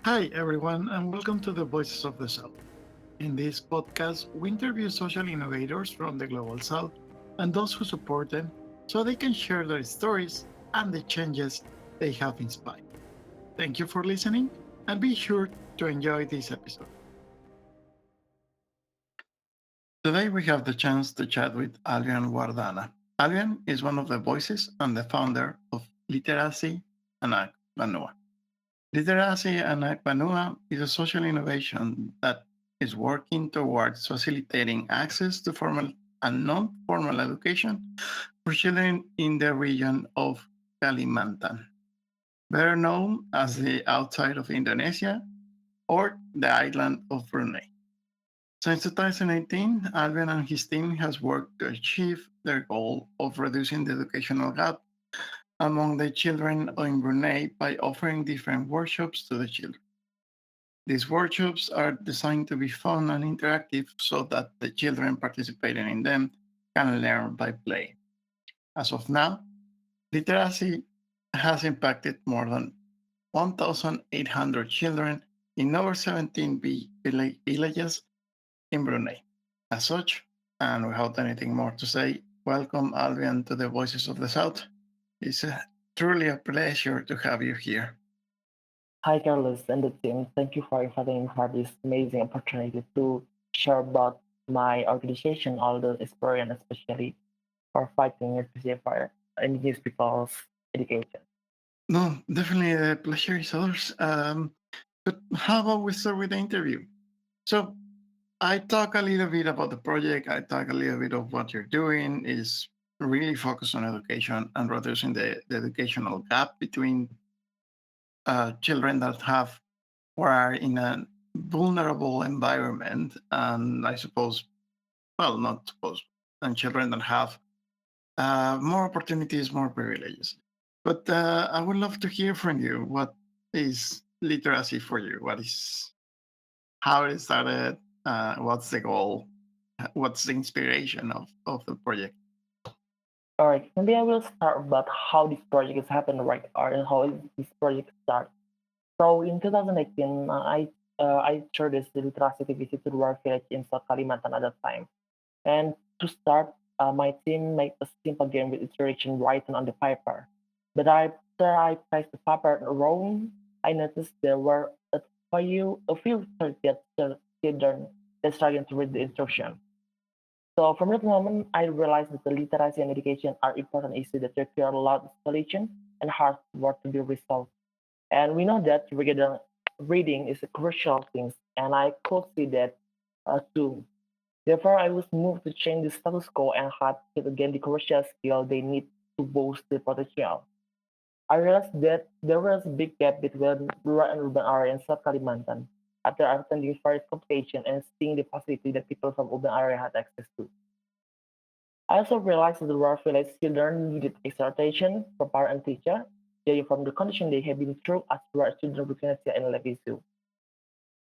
Hi, everyone, and welcome to the Voices of the South. In this podcast, we interview social innovators from the Global South and those who support them so they can share their stories and the changes they have inspired. Thank you for listening, and be sure to enjoy this episode. Today, we have the chance to chat with Alvian Guardana. Alvian is one of the voices and the founder of Literasi Anak Banua. Literasi Anak Banua is a social innovation that is working towards facilitating access to formal and non-formal education for children in the region of Kalimantan, better known as the outside of Indonesia or the island of Brunei. Since 2018, Alvin and his team has worked to achieve their goal of reducing the educational gap among the children in Brunei by offering different workshops to the children. These workshops are designed to be fun and interactive so that the children participating in them can learn by play. As of now, literacy has impacted more than 1,800 children in over 17 villages in Brunei. As such, and without anything more to say, welcome Alvian to the Voices of the South. It's truly a pleasure to have you here. Hi, Carlos and the team. Thank you for inviting me for this amazing opportunity to share about my organization, all the experience, especially for fighting literacy for indigenous people's education. No, definitely the pleasure is ours. But how about we start with the interview? So I talk a little bit about the project. I talk a little bit of what you're doing is really focused on education and reducing the educational gap between children that have or are in a vulnerable environment, and I suppose, well, not suppose, and children that have more opportunities, more privileges. But I would love to hear from you. What is literacy for you? What is how it started? What's the goal? What's the inspiration of the project? All right, maybe I will start about how this project is happening right or how this project started. So in 2018, I shared this literacy activity to rural village in South Kalimantan at that time. And to start, my team made a simple game with instruction written on the paper. But after I placed the paper around, I noticed there were a few children that started to read the instruction. So from that moment, I realized that the literacy and education are important issues that require a lot of solution and hard work to be resolved. And we know that reading is a crucial thing, and I could see that too. Therefore, I was moved to change the status quo and had to gain the crucial skill they need to boost their potential. I realized that there was a big gap between rural and urban areas in South Kalimantan after attending various competition and seeing the facility that people from urban area had access to. I also realized that the rural village children needed extra attention from parent and teacher, judging from the condition they had been through as rural children with kinesia and levisu.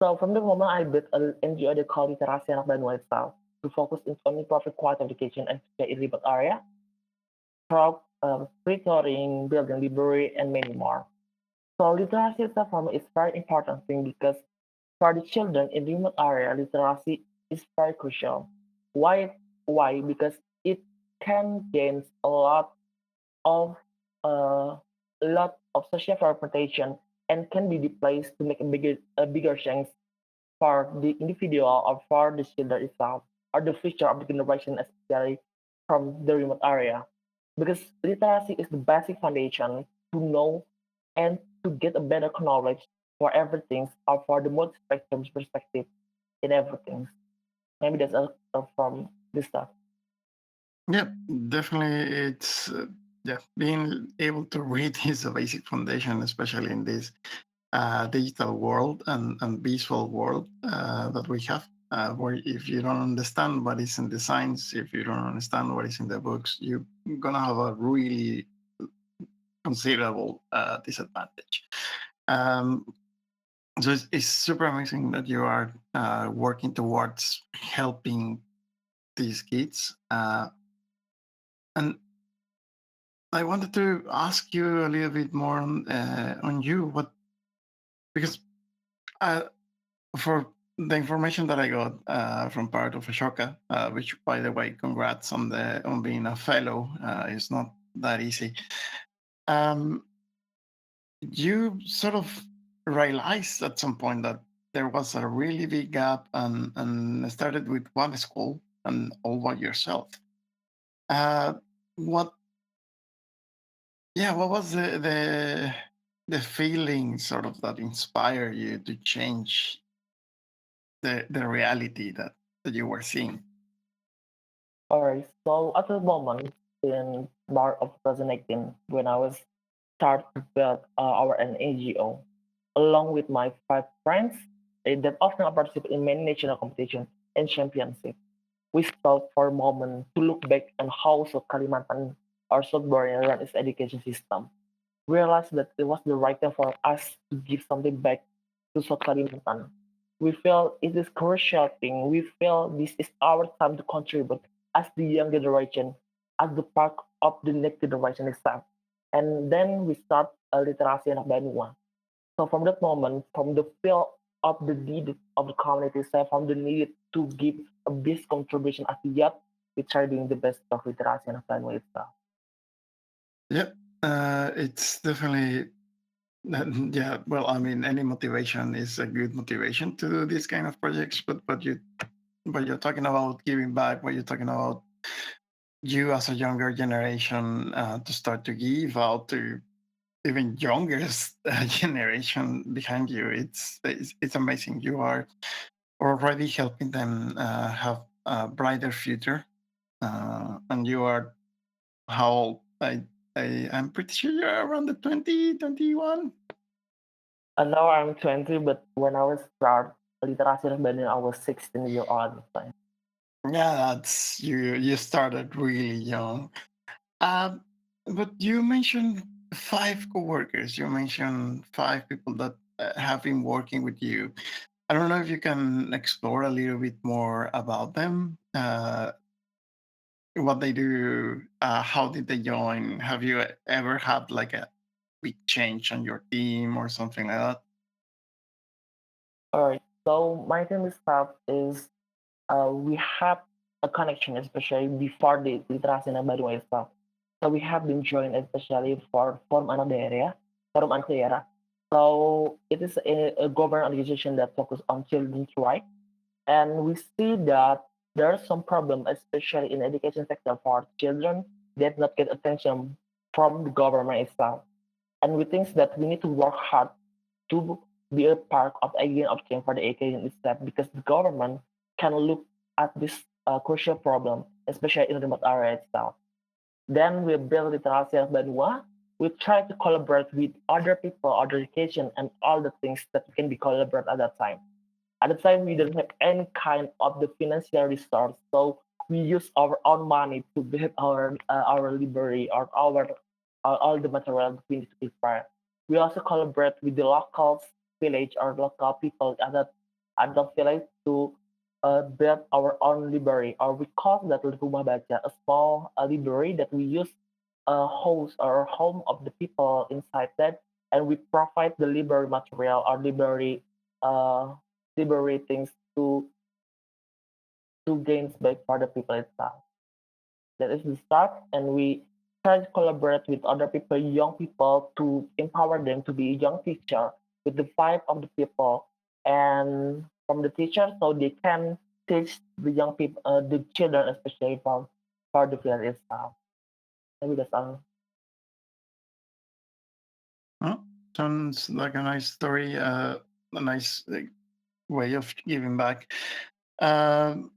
So from the moment I built an NGO they call Literasi Anak Banua itself to focus on non-profit quality education and care in remote area, throughout free tutoring, building library, and many more. So literacy itself for me is very important thing because for the children in remote area, literacy is very crucial. Why? Why? Because it can gain of uh, a lot of social representation and can be displaced to make a bigger chance for the individual or for the children itself or the future of the generation, especially from the remote area. Because literacy is the basic foundation to know and to get a better knowledge for everything or for the multi-spectrum perspective in everything. Maybe that's from this stuff. Yeah, definitely. It's yeah, being able to read is a basic foundation, especially in this digital world and visual world that we have. Where if you don't understand what is in the science, if you don't understand what is in the books, you're gonna have a really considerable disadvantage. Um, so it's super amazing that you are working towards helping these kids. And I wanted to ask you a little bit more on you, what because uh, for the information that I got from part of Ashoka, which, by the way, congrats on the on being a fellow. It's not that easy. Um, you sort of realized at some point that there was a really big gap, and started with one school and all by yourself. Uh, what what was the feeling sort of that inspired you to change the reality that you were seeing? Alright, so at the moment in March of 2018, when I was start to build our NGO, along with my 5 friends that often participate in many national competitions and championships, we stopped for a moment to look back on how South Kalimantan or South Borneo ran its education system. Realized that it was the right time for us to give something back to South Kalimantan. We feel it is crucial thing. We feel this is our time to contribute as the young generation, as the part of the next generation itself. And then we start a Literasi Anak Banua. So from that moment, from the feel of the need of the community itself, from the need to give a best contribution as yet, we try doing the best of Literasi Anak Banua itself. Yeah, it's definitely yeah. Well, I mean, any motivation is a good motivation to do these kind of projects. But you're talking about giving back. What you're talking about, you as a younger generation to start to give out to even younger generation behind you. It's amazing. You are already helping them have a brighter future, and you are how old? I'm pretty sure you're around the 2021. And now I'm 20, but when I was start literasi anak Bandung, I was 16 year old. Yeah, that's you started really young. Um, but you mentioned five coworkers. You mentioned five people that have been working with you. I don't know if you can explore a little bit more about them, what they do, how did they join? Have you ever had like a big change on your team or something like that? All right. So my team staff is we have a connection, especially before the literasi anak Bandung itself. So we have been joined especially for Forum Anak Daerah, Forum Anak Daerah. So it is a government organization that focuses on children's rights. And we see that there are some problems, especially in education sector for children that not get attention from the government itself. And we think that we need to work hard to be a part of agent of change for the education itself because the government can look at this crucial problem, especially in the remote area itself. Then we build Literasi Anak Banua. We try to collaborate with other people, other education, and all the things that can be collaborated at that time. At the time, we didn't have any kind of the financial resource, so we use our own money to build our library or our all the material we need to prepare. We also collaborate with the local village or local people at the village to build our own library, or we call that rumah baca, a small library that we use a host or home of the people inside that, and we provide the library material or uh, library things to gain back for the people itself. That is the start, and we try to collaborate with other people, young people, to empower them to be a young teacher with the vibe of the people and from the teacher, so they can teach the young people, the children, especially for the field itself. Maybe that's all. Oh, sounds like a nice story, a nice way of giving back. Um,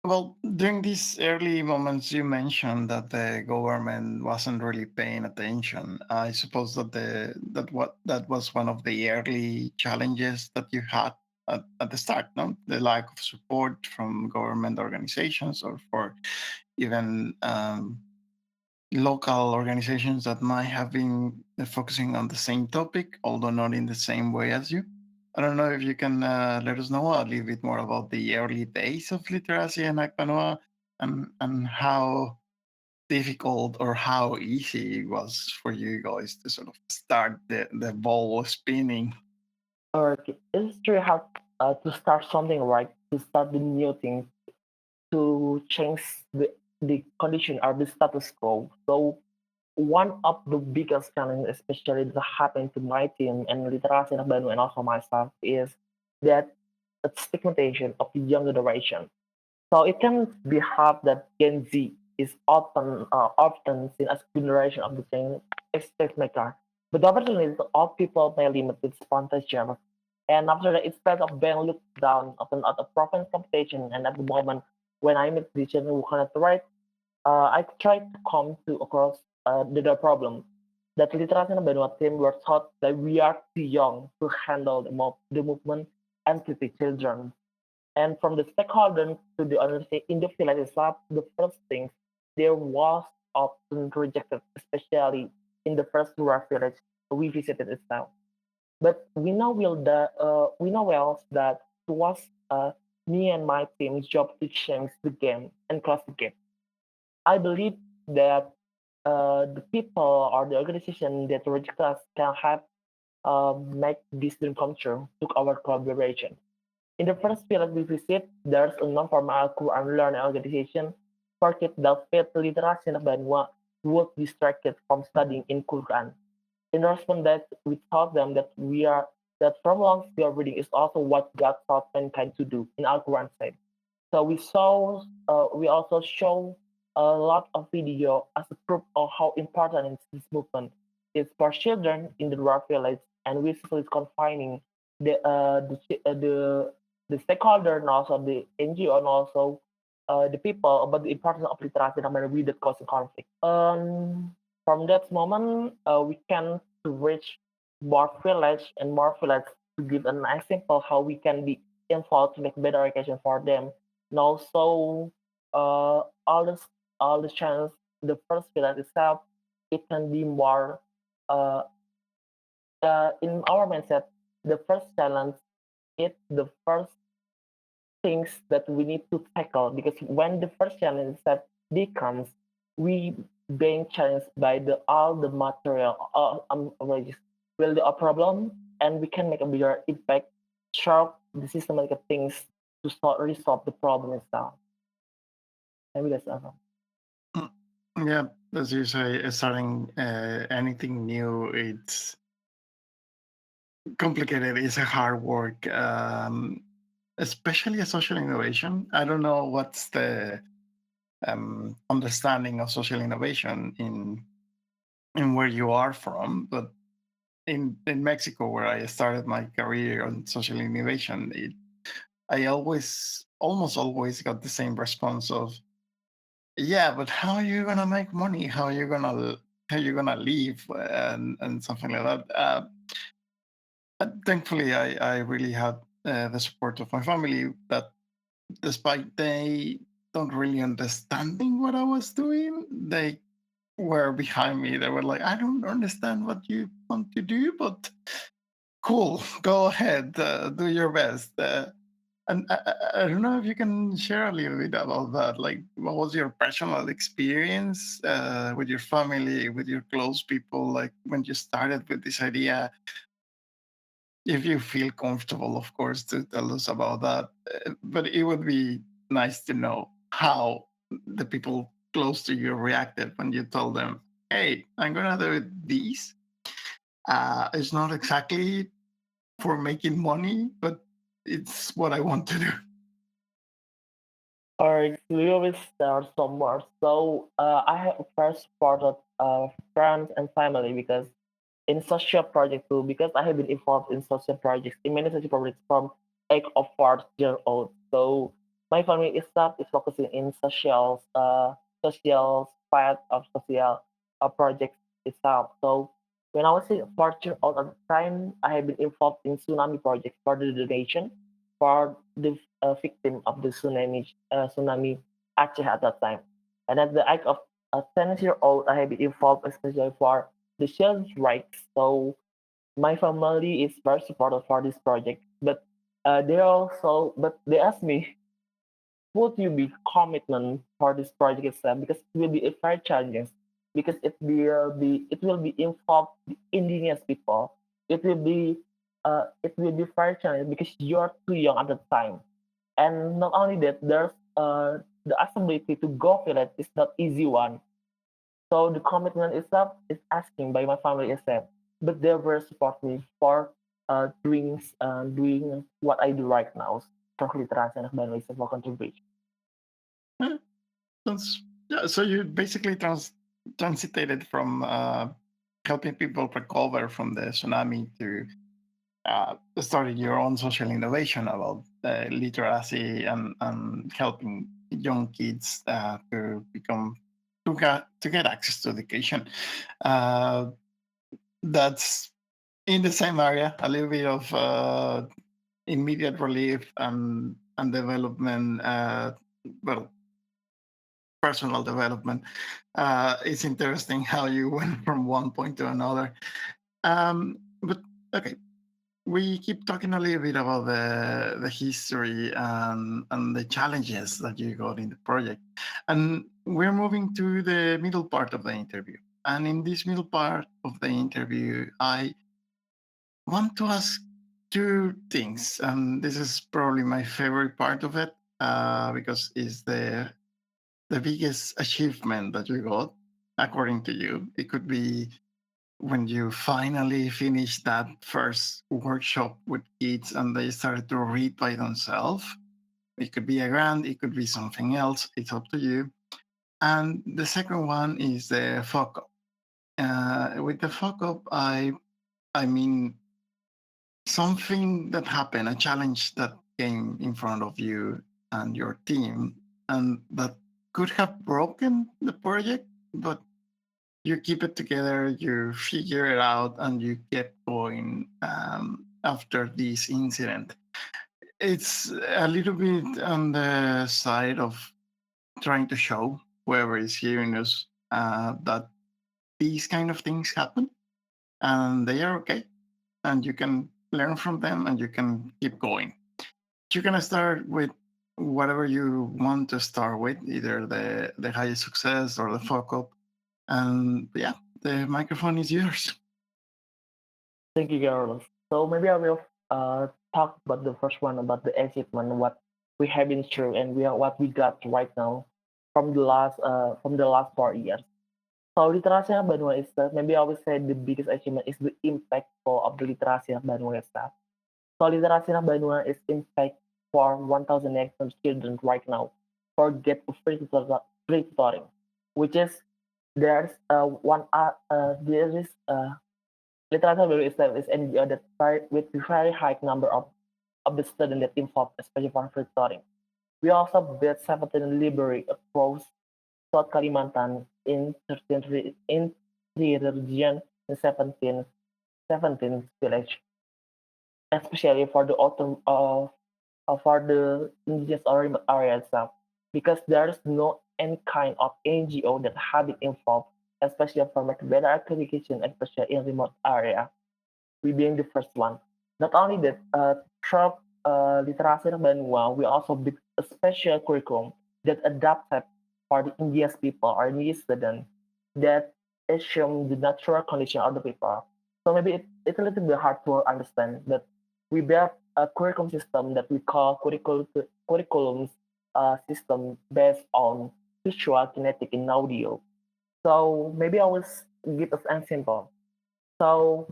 well, during these early moments, you mentioned that the government wasn't really paying attention. I suppose that that was one of the early challenges that you had at the start, no? The lack of support from government organizations or for even local organizations that might have been focusing on the same topic, although not in the same way as you. I don't know if you can let us know a little bit more about the early days of literacy in Akbanoa, and how difficult or how easy it was for you guys to sort of start the ball spinning. Or it's really hard to start something right, to start the new thing, to change the condition or the status quo. So one of the biggest challenges, especially that happened to my team and Literasi Anak Banua and also myself, is that stigmatization of the young generation. So it can be hard that Gen Z is often seen as generation of the change expect maker. But the opportunity is all people may limit its spontaneous. And after that, instead of being looked down upon at a province competition, and at the moment when I meet the children who cannot write, I tried to come to across the problem that literasi and Benua team were taught that we are too young to handle the movement and to the children. And from the stakeholders to the understanding in the field itself, the first things there was often rejected, especially in the first rural village we visited itself. But we know well that it was me and my team's job to change the game and close the gap. I believe that the people or the organization that reject us can have make this dream come true through our collaboration. In the first field we visit, there's a non-formal Quran learning organization for kids that fail literacy in Banua would be distracted from studying in Quran. In response that we taught them that from long scale reading is also what God taught mankind to do in Al Quran said. So we also show a lot of video as a proof of how important is this movement is for children in the rural village, and basically confining the stakeholder and also the NGO and also the people about the importance of literacy no matter with the causing conflict. From that moment, we can to reach more village to give an example how we can be involved to make better education for them. And also, all this all the channels, the first village itself, it can be more uh, in our mindset. The first challenge is the first things that we need to tackle because when the first challenge that becomes, we being challenged by the all the material wages will be a problem, and we can make a bigger impact, sharp the systematic things to resolve the problem itself. Maybe that's all. Mm, Yeah, as you say, starting anything new, it's complicated. It's a hard work, especially a social innovation. I don't know what's the understanding of social innovation in where you are from, but in Mexico, where I started my career on social innovation, I almost always got the same response of, yeah, but how are you gonna make money? How you gonna live and something like that. Thankfully, I really had the support of my family that, despite they don't really understanding what I was doing, they were behind me. They were like, I don't understand what you want to do, but cool, go ahead, do your best. And I don't know if you can share a little bit about that. Like, what was your personal experience with your family, with your close people, like when you started with this idea? If you feel comfortable, of course, to tell us about that. But it would be nice to know how the people close to you reacted when you told them, hey, I'm going to do this. It's not exactly for making money, but it's what I want to do. Or we always start somewhere. So I have first supported friends and family because in social project too, because I have been involved in social projects, in many social projects from age of 4 years old. So my family itself is focusing in social part of social projects itself. So when I was 4 years old at the time, I have been involved in tsunami projects for the donation for the victim of the tsunami Aceh at that time. And at the age of 10 years old, I have been involved especially for the children's rights. So my family is very supportive for this project, but they asked me, would you be commitment for this project itself because it will be a very challenging because it will be involved the indigenous people. It will be it will be very challenging because you're too young at the time. And not only that, there's the accessibility to go village is not easy one. So the commitment itself is asking by my family itself, but they were support me for doing what I do right now. For literasi anak Banua is for contribution. Eh, That's yeah. So you basically transitated from helping people recover from the tsunami to started your own social innovation about literacy and helping young kids to get access to education. Uh, that's in the same area, a little bit of immediate relief and development. Well, personal development. It's interesting how you went from one point to another. But okay, we keep talking a little bit about the history and the challenges that you got in the project, and we're moving to the middle part of the interview. And in this middle part of the interview, I want to ask two things, and this is probably my favorite part of it because it's the biggest achievement that you got, according to you. It could be when you finally finished that first workshop with kids and they started to read by themselves. It could be a grant, it could be something else. It's up to you. And the second one is the fuck up. With the fuck up, I mean something that happened, a challenge that came in front of you and your team, and that could have broken the project, but you keep it together, you figure it out, and you get going after this incident. It's a little bit on the side of trying to show whoever is hearing us that these kind of things happen and they are okay, and you can learn from them and you can keep going. You're gonna start with whatever you want to start with, either the highest success or the fuck up. And yeah, the microphone is yours. Thank you, Carlos. So maybe I will talk about the first one about the achievement, what we have been through, and what we got right now from the last 4 years. So literasi anak Banua itself, maybe I would say the biggest achievement is the impact of the literasi anak Banua itself. So literasi anak Banua is impact for 1,000 extra children right now for get free tutoring, which is there is Literasi Banua itself is NGO that start with very high number of the students that involved, especially for free tutoring. We also built 17 library across South Kalimantan in 3 regions in 17 villages, especially for the autumn for the indigenous or remote area itself, because there's no any kind of NGO that have been involved, especially for better education, especially in remote area. We being the first one. Not only that, through Literasi Anak Banua, we also built a special curriculum that adapted for the indigenous people or indigenous students that assume the natural condition of the people. So maybe it's a little bit hard to understand, but we built a curriculum system that we call curriculum system based on visual, kinetic, and audio. So maybe I will give us an example. So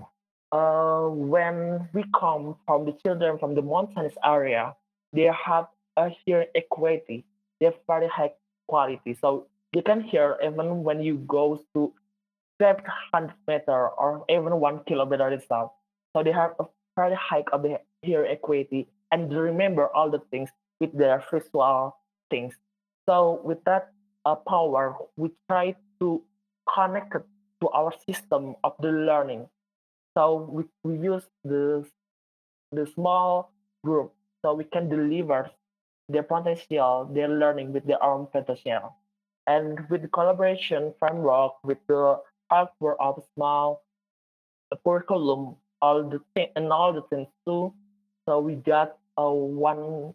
when we come from the children from the mountainous area, they have a hearing acuity. They have very high quality. So you can hear even when you go to 500 meter or even 1 kilometer itself. So they have a very high of the hearing acuity and they remember all the things with their visual things. So with that power, we try to connect it to our system of the learning, so we use the small group so we can deliver their potential, their learning with their own potential. And with the collaboration framework, with the artwork of small curriculum, and all the things too. So we got one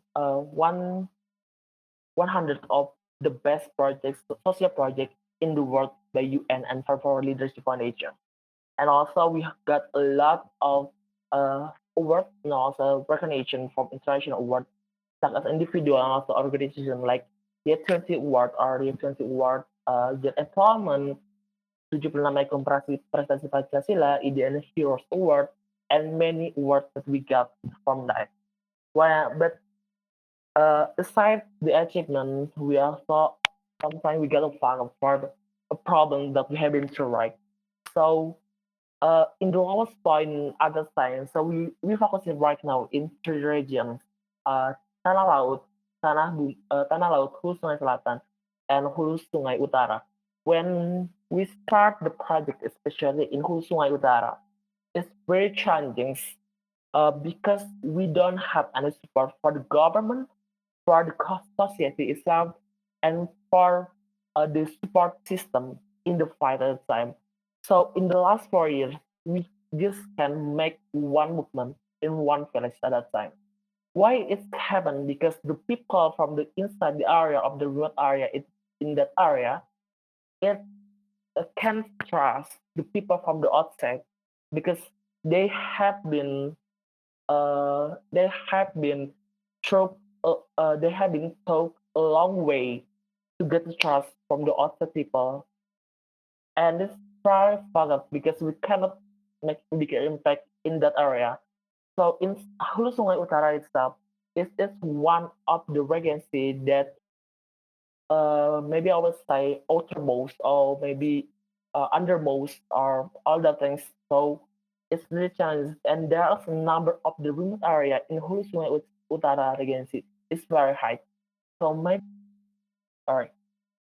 100 of the best projects, social projects in the world by UN and for Leadership Foundation. And also we got a lot of awards and also recognition from international awards, such as individual and also organization like the 20 Award or the 20 Award, Youth Empowerment, 76 Mai Kompresi Prestasi Pancasila, IDN Heroes Award, and many awards that we got from that. But aside the achievement, we also sometimes we get a fun for a problem that we have been through, right? So in the lowest point at the time, so we focusing right now in three regions, uh, Tanah Laut, Tanah Laut, Hulu Sungai Selatan, and Hulu Sungai Utara. When we start the project, especially in Hulu Sungai Utara, it's very challenging because we don't have any support for the government, for the society itself, and for the support system in the fight at the time. So in the last 4 years, we just can make one movement in one village at that time. Why it happened? Because the people from the inside the area of the remote area in that area, it can't trust the people from the outside because they have been they have been they have been taught a long way to get the trust from the other people, and it's very fucked because we cannot make a bigger impact in that area. So in Hulu Sungai Utara itself, is one of the regency that maybe I would say outermost or maybe undermost or all the things. So it's really challenging, and there are a number of the remote area in Hulu Sungai Utara Regency is very high. So maybe all right.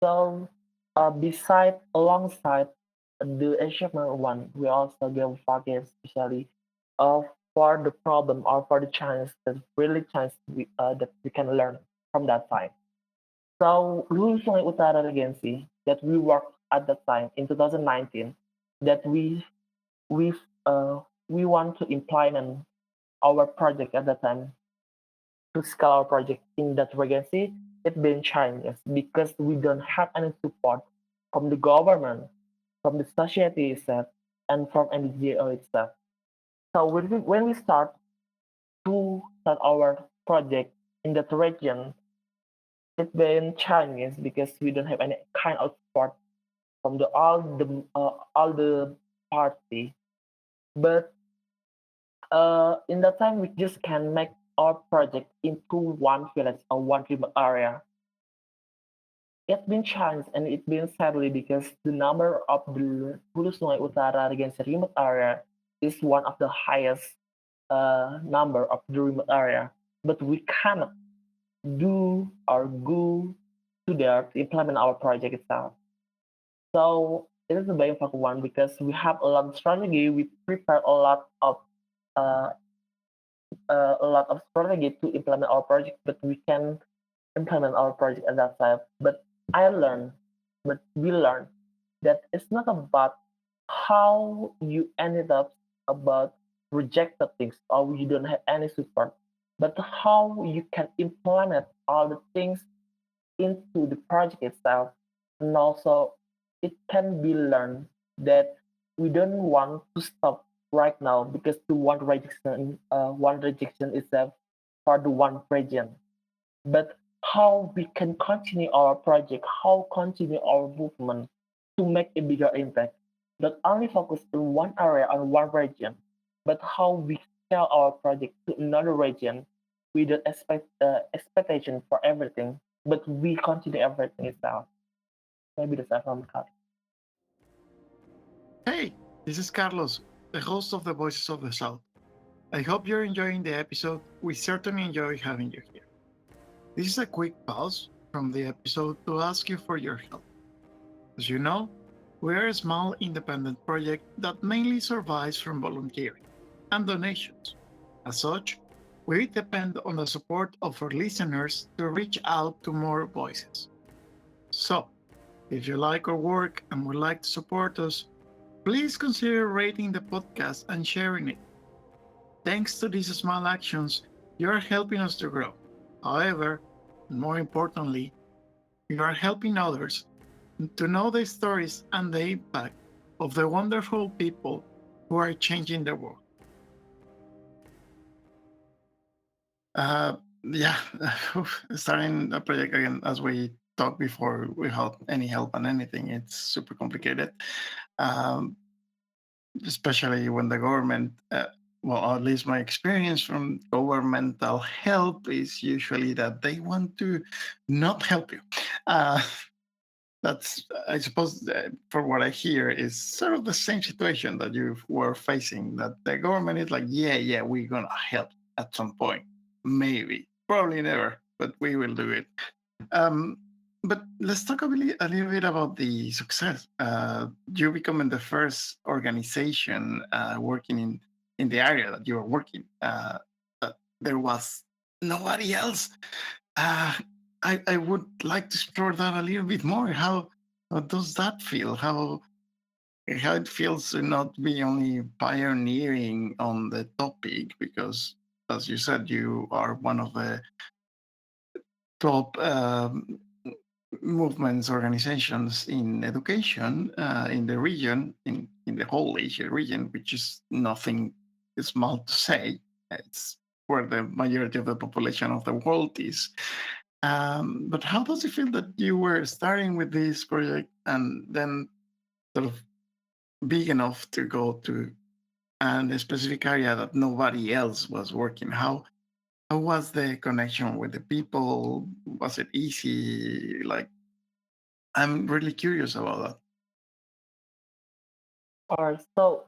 So beside alongside the achievement one, we also give focus especially uh, for the problem or for the chance that really chance that we can learn from that time. So Hulu Sungai Utara Regency that we worked at that time in 2019 that we uh, we want to implement our project at that time to scale our project in that regency. It's been challenges because we don't have any support from the government, from the society itself, and from NGO itself. So when we start to start our project in that region, it's been challenges because we don't have any kind of support from the all the party. But in that time, we just can make our project into one village or one remote area. It's been challenged and it's been sadly because the number of the Hulu Sungai Utara against the remote area is one of the highest number of the remote area. But we cannot do or go to there to implement our project itself. So it is a very important one because we have a lot of strategy. We prepare uh, a lot of strategy to implement our project, but we can implement our project at that time. But I learned, but we learned that it's not about how you ended up about rejected things or you don't have any support, but how you can implement all the things into the project itself. And also, it can be learned that we don't want to stop right now because the one rejection itself for the one region, but how we can continue our project, how continue our movement to make a bigger impact. Not only focus in one area or one region, but how we scale our project to another region without expectation for everything, but we continue everything itself. Maybe that's from cut. Hey, this is Carlos, the host of the Voices of the South. I hope you're enjoying the episode. We certainly enjoy having you here. This is a quick pause from the episode to ask you for your help. As you know, we are a small independent project that mainly survives from volunteering and donations. As such, we depend on the support of our listeners to reach out to more voices. So, if you like our work and would like to support us, please consider rating the podcast and sharing it. Thanks to these small actions, you are helping us to grow. However, and more importantly, you are helping others to know the stories and the impact of the wonderful people who are changing the world. Yeah, starting a project again, as we talked before, without any help on anything, it's super complicated. Um, Especially when the government, well, at least my experience from governmental help is usually that they want to not help you. Uh, that's, I suppose, for what I hear, is sort of the same situation that you were facing. That the government is like, yeah, yeah, we're gonna help at some point, maybe, probably never, but we will do it. Um, but let's talk a little bit about the success. You becoming the first organization working in the area that you are working. That there was nobody else. Uh, I would like to explore that a little bit more. How does that feel? How it feels to not be only pioneering on the topic, because as you said, you are one of the top movements, organizations in education in the region, in the whole Asia region, which is nothing small to say. It's where the majority of the population of the world is. But how does it feel that you were starting with this project and then sort of big enough to go to a specific area that nobody else was working? How was the connection with the people? Was it easy? Like, I'm really curious about that. Alright, so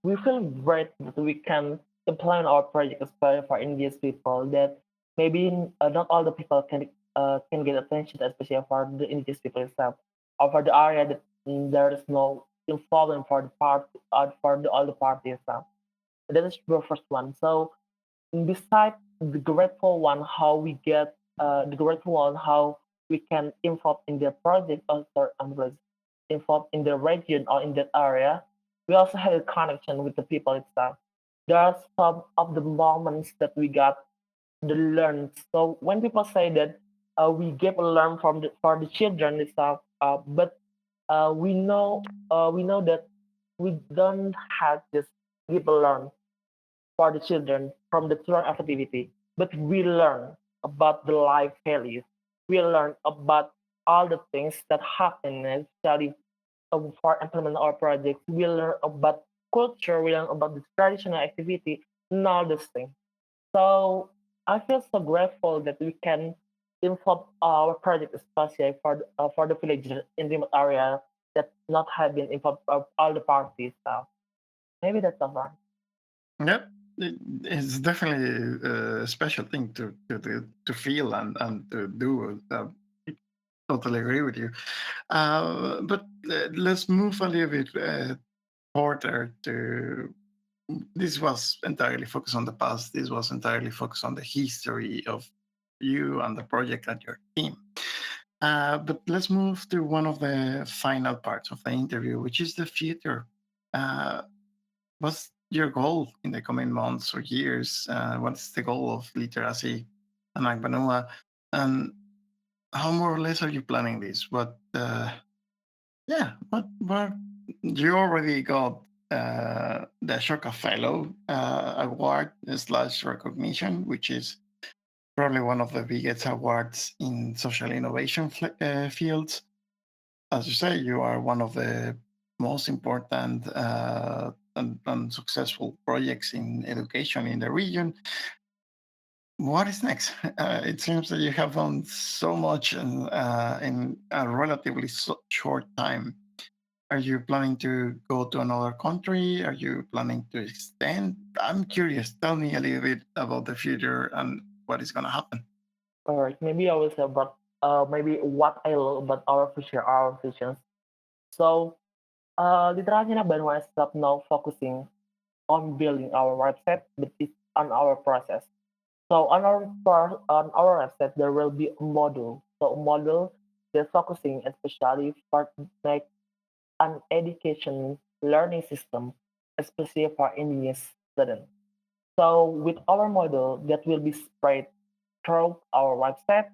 we feel great that we can implement our project, especially for Indigenous people. That maybe not all the people can get attention, especially for the Indigenous people itself, or for the area that there is no involvement for the part for the all the parties itself. That is the first one. So besides the grateful one, how we get the grateful one, how we can involve in the project or involved in the region or in that area, we also have a connection with the people itself. There are some of the moments that we got the learn. So when people say that we give a learn from for the children itself, but we know that we don't have just give a learn for the children from the children activity, but we learn about the life values. We learn about all the things that happen, especially for implementing our projects. We learn about culture, we learn about the traditional activity, and all these things. So I feel so grateful that we can involve our project, especially for the villages in the area that not have been involved of all the parties. So maybe that's all right. Yep, it's definitely a special thing to feel and to do. I totally agree with you. But let's move a little bit further to. This was entirely focused on the past. This was entirely focused on the history of you and the project and your team. But let's move to one of the final parts of the interview, which is the future. Uh, what's your goal in the coming months or years? What's the goal of Literasi Anak Banua? And how more or less are you planning this? What you already got the Shoka Fellow award slash recognition, which is probably one of the biggest awards in social innovation fields. As you say, you are one of the most important and successful projects in education in the region. What is next? It seems that you have done so much in a relatively short time. Are you planning to go to another country? Are you planning to extend? I'm curious. Tell me a little bit about the future and what is going to happen. All right, maybe I will say about maybe what I love about our future, our visions. So, Literasi Anak Banua is not now focusing on building our website, but it's on our process. So on our website there will be a module. So a module that's focusing especially for make an education learning system, especially for Indigenous students. So with our model that will be spread through our website,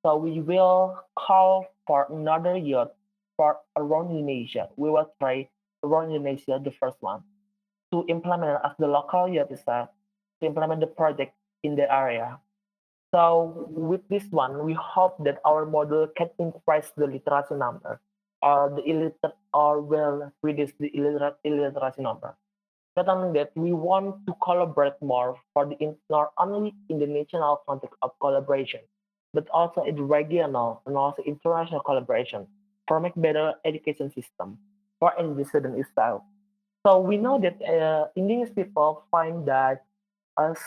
so we will call for another youth for around Indonesia. We will try around Indonesia the first one to implement as the local youth itself to implement the project in the area. So with this one, we hope that our model can increase the literacy number or the illiterate or will reduce the illiteracy number. Not only that, we want to collaborate more for the not only in the national context of collaboration, but also in the regional and also international collaboration for make better education system for any student itself. So we know that Indigenous people us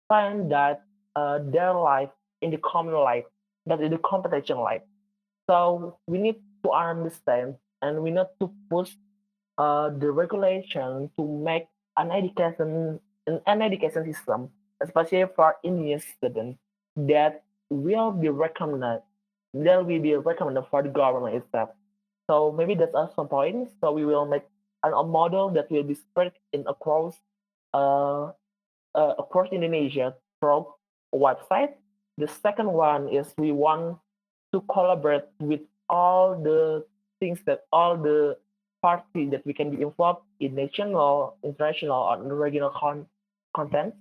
find that their life in the common life, that in the competition life. So we need to understand and we need to push the regulation to make an education system, especially for Indian students, that will be recommended for the government itself. So maybe that's us some points. So we will make a model that will be spread in uh, across Indonesia through a website. The second one is we want to collaborate with all the things that all the parties that we can be involved in national, international, or regional content.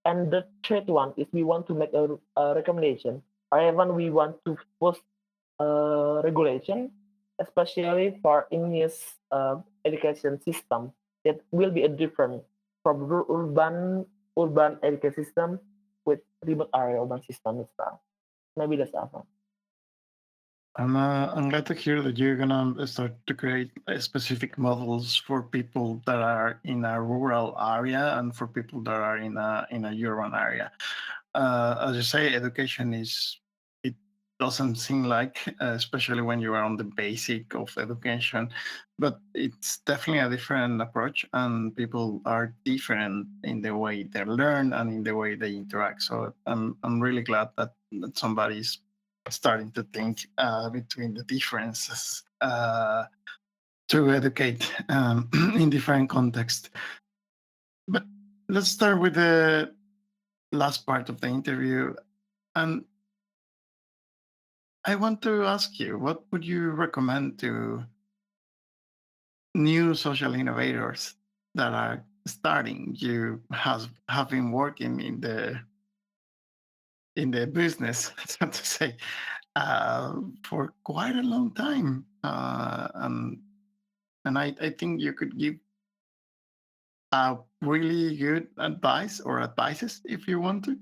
And the third one is we want to make a recommendation, or even we want to post regulation, especially for English education system that will be a different from urban education system with remote area urban system itself. Maybe that's all. I'm glad to hear that you're gonna start to create specific models for people that are in a rural area and for people that are in a urban area. As you say, education is it doesn't seem like, especially when you are on the basic of education, but it's definitely a different approach, and people are different in the way they learn and in the way they interact. So I'm really glad that somebody's starting to think between the differences to educate in different contexts. But let's start with the last part of the interview. And I want to ask you, what would you recommend to new social innovators that are starting? You have been working in the business, so to say, for quite a long time, and I think you could give really good advice or advices if you want to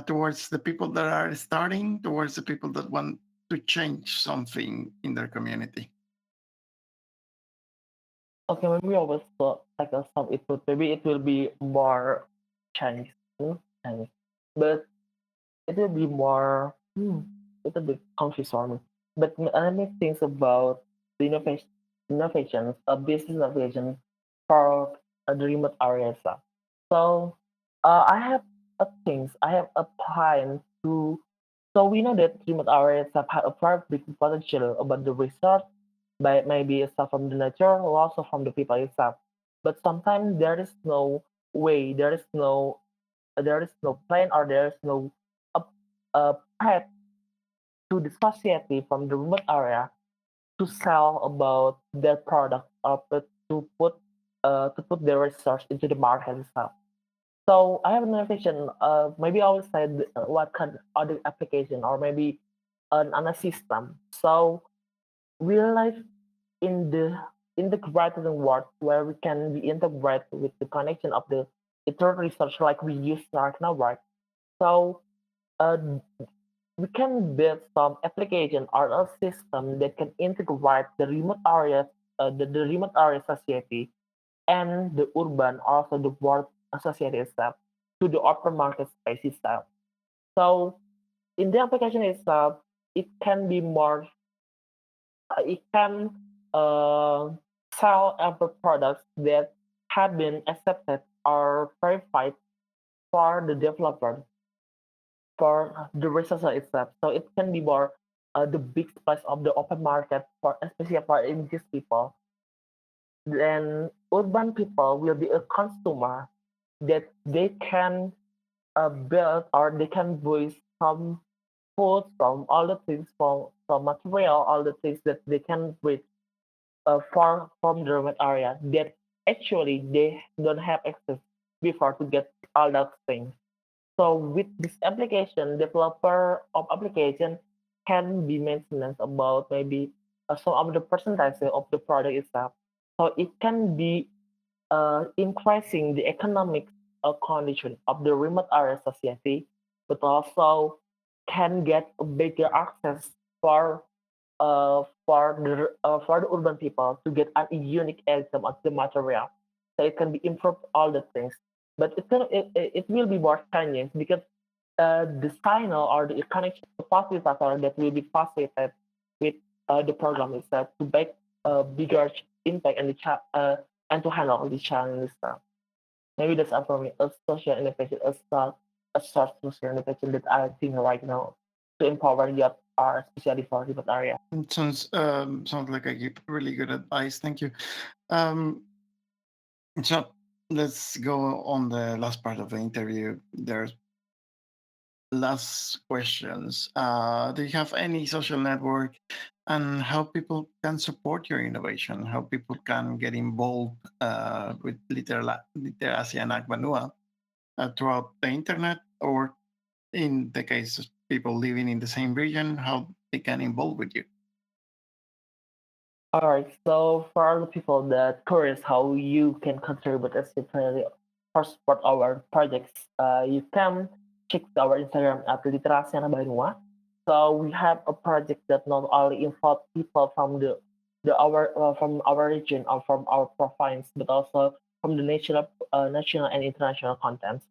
towards the people that are starting, towards the people that want to change something in their community. Okay, maybe I will like some input. Maybe it will be more Chinese, Chinese, but it will be more little bit confused for me. But let me think about the innovations, business innovation for the remote areas. So I have things, I have a plan to. So we know that remote areas have a very big potential about the research, by maybe stuff from the nature or also from the people itself. But sometimes there is no way, there is no plan or there is no a, a path to the society from the remote area to sell about their product or to put their research into the market itself. So I have an innovation. Maybe I will say what kind of other application or maybe an a system. So real life in the integrated world where we can be integrated with the connection of the internal research like we use right now, right? So uh, we can build some application or a system that can integrate the remote areas, the remote area society and the urban, also the world society itself to the open market space itself. So in the application itself, it can be more, it can uh, sell other products that have been accepted or verified for the developer for the researcher itself. So it can be more the big space of the open market for especially for indigenous people. Then urban people will be a consumer that they can build or they can buy some food, some all the things from material, all the things that they can buy far from the remote area that actually they don't have access before to get all that things. So with this application, developer of application can be maintenance about maybe some of the percentage of the product itself. So it can be increasing the economic condition of the remote area society, but also can get a bigger access for for the urban people to get a unique item of the material. So it can be improved all the things, but it will be more challenging because the signal or the connection facilitator that will be facilitated with the program itself to make a bigger impact and and to handle the challenges. Maybe that's for me a social innovation, a source social innovation that I think right now to empower youth are especially for remote area. It sounds like a really good advice. Thank you. Um, so let's go on the last part of the interview. There's last questions. Do you have any social network and how people can support your innovation? How people can get involved with Literasi Anak Banua throughout the internet, or in the case of people living in the same region, how they can involve with you? All right, so for all the people that curious how you can contribute especially or support our projects, you can check our Instagram at Literasi Anak Banua. So we have a project that not only involve people from from our region or from our province, but also from the national and international contents.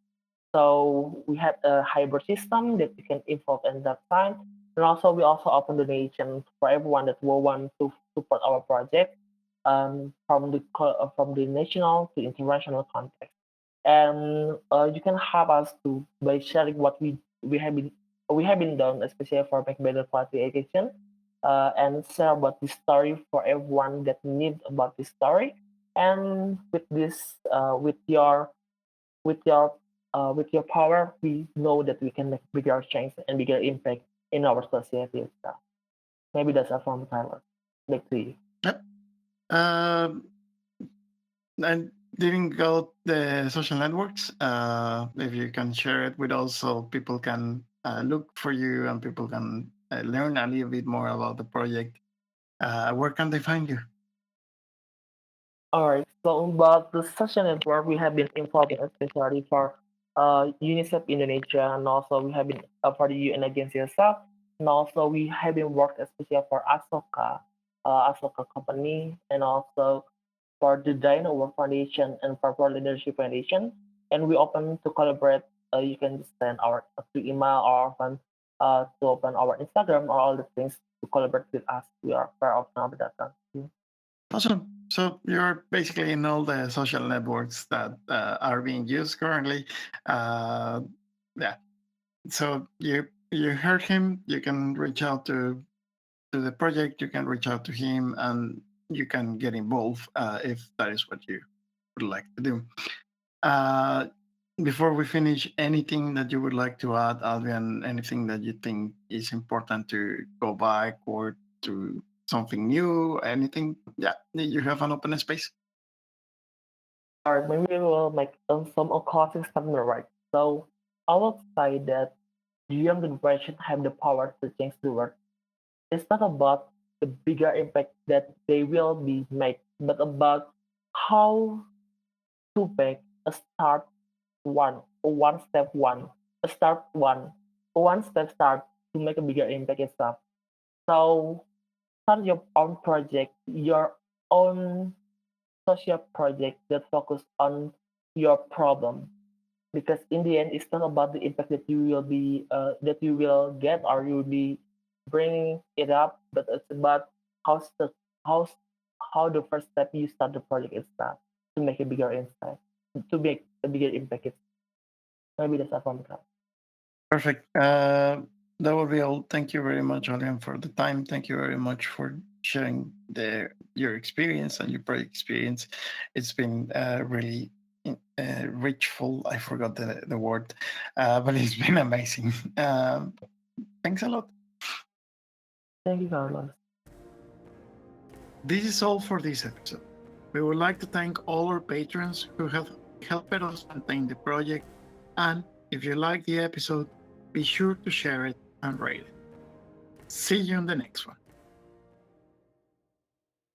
So we have a hybrid system that you can involve in that time. And also we also open donation for everyone that will want to support our project from the national to international context. And you can help us to by sharing what we have been done, especially for make better quality education, and share about this story for everyone that need about this story. And with this, with your power, we know that we can make bigger change and bigger impact in our society itself. Maybe that's a from Tyler. Back to you. Yep. Um, I didn't go the social networks. If you can share it with us, so people can look for you and people can learn a little bit more about the project. Where can they find you? All right. So about the social network, we have been involved in especially for UNICEF Indonesia, and also we have been for the UN agency itself, and also we have been worked especially for Asoka company, and also for the Dino Work Foundation and for Pro Leadership Foundation. And we open to collaborate. You can just send our to email or open to open our Instagram or all the things to collaborate with us. We are very open about that. Awesome. So you're basically in all the social networks that are being used currently. Uh, yeah. So you heard him. You can reach out to the project. You can reach out to him, and you can get involved if that is what you would like to do. Uh, Before we finish, anything that you would like to add, Alvian? Anything that you think is important to go back or to something new? Anything? Yeah, you have an open space. Or maybe we will make some closing statement, right? So I will say that the younger generation have the power to change the world. It's not about the bigger impact that they will be made, but about how to make a start one step one, a start one step start to make a bigger impact itself. So start your own project, your own social project that focus on your problem, because in the end it's not about the impact that you will be that you will get or you will be bringing it up, but it's about how the how how the first step you start the project is that to make a bigger impact, to make a bigger impact. It's maybe that's a from the Perfect. That will be all. Thank you very much, Alvian, for the time. Thank you very much for sharing your experience and your project experience. It's been really richful. I forgot the word, but it's been amazing. Thanks a lot. Thank you, Carlos. This is all for this episode. We would like to thank all our patrons who have helped us maintain the project and If you like the episode, be sure to share it and rate it. See you in the next one.